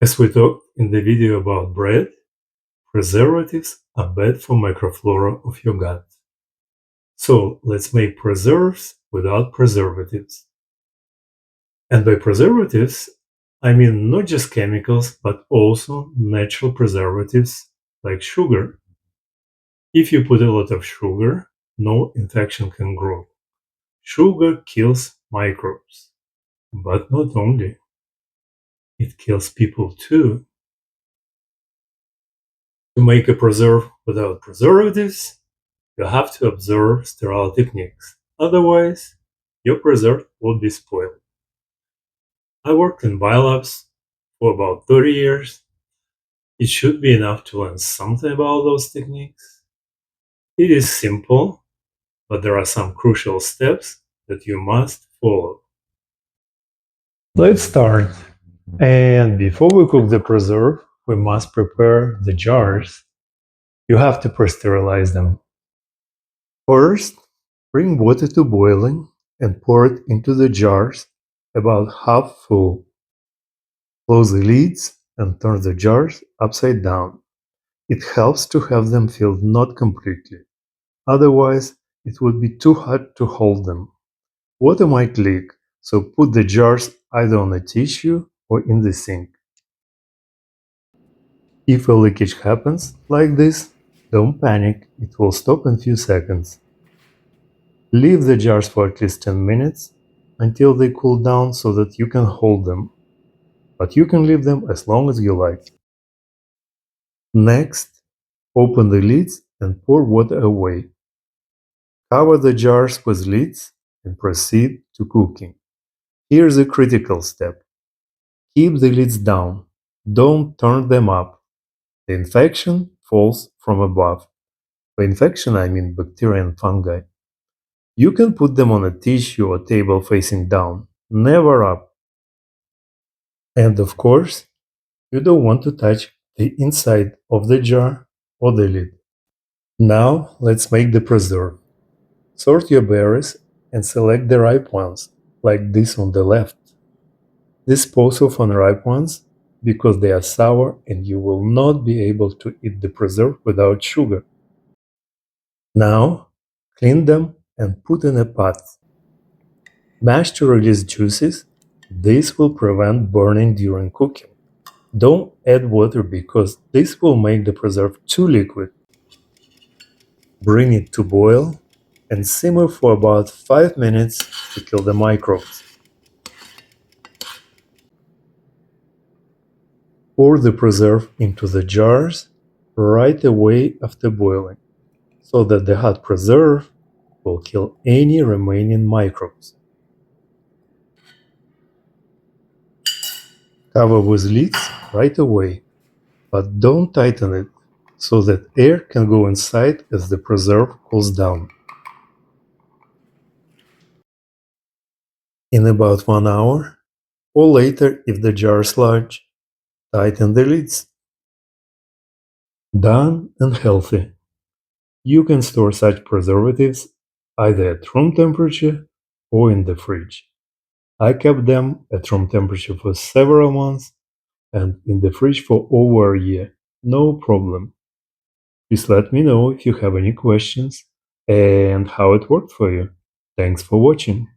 As we talked in the video about bread, preservatives are bad for microflora of your gut. So let's make preserves without preservatives. And by preservatives, I mean not just chemicals, but also natural preservatives like sugar. If you put a lot of sugar, no infection can grow. Sugar kills microbes, but not only, it kills people too. To make a preserve without preservatives, you have to observe sterile techniques. Otherwise, your preserve will be spoiled. I worked in biolabs for about 30 years. It should be enough to learn something about those techniques. It is simple, but there are some crucial steps that you must follow. Let's start. And before we cook the preserve, we must prepare the jars. You have to pre-sterilize them. First, bring water to boiling and pour it into the jars about half full. Close the lids and turn the jars upside down. It helps to have them filled not completely. Otherwise, it would be too hard to hold them. Water might leak, so put the jars either on a tissue or in the sink. If a leakage happens like this, don't panic, it will stop in a few seconds. Leave the jars for at least 10 minutes until they cool down so that you can hold them, but you can leave them as long as you like. Next, open the lids and pour water away. Cover the jars with lids and proceed to cooking. Here's a critical step. Keep the lids down. Don't turn them up. The infection falls from above. By infection, I mean bacteria and fungi. You can put them on a tissue or table facing down, never up. And of course, you don't want to touch the inside of the jar or the lid. Now, let's make the preserve. Sort your berries and select the ripe ones, like this on the left. Dispose of unripe ones because they are sour and you will not be able to eat the preserve without sugar. Now, clean them and put in a pot. Mash to release juices. This will prevent burning during cooking. Don't add water because this will make the preserve too liquid. Bring it to boil and simmer for about 5 minutes to kill the microbes. Pour the preserve into the jars right away after boiling, so that the hot preserve will kill any remaining microbes. Cover with lids right away, but don't tighten it so that air can go inside as the preserve cools down. In about 1 hour, or later if the jar is large, tighten the lids. Done and healthy. You can store such preservatives either at room temperature or in the fridge. I kept them at room temperature for several months and in the fridge for over a year. No problem. Please let me know if you have any questions and how it worked for you. Thanks for watching.